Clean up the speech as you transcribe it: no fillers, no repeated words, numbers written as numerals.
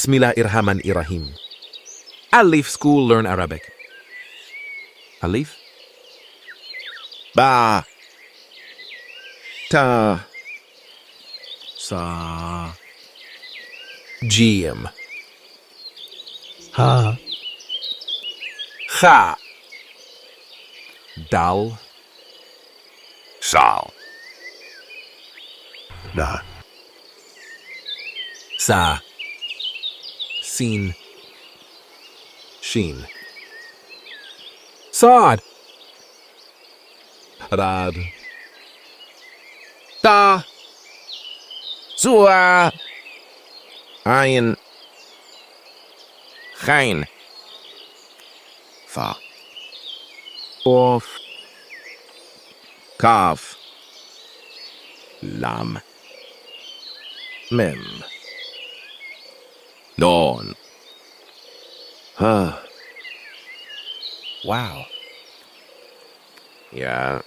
Bismillahirrahmanirrahim. Alif School Learn Arabic. Alif Ba Ta Sa Jim Ha Kha Daal Sal Dhaa Sa Seen Sheen Saad Rad Ta Zua Ayin Ghain Fa Of Kaaf Lam Mim Dawn Ha Wow. Ya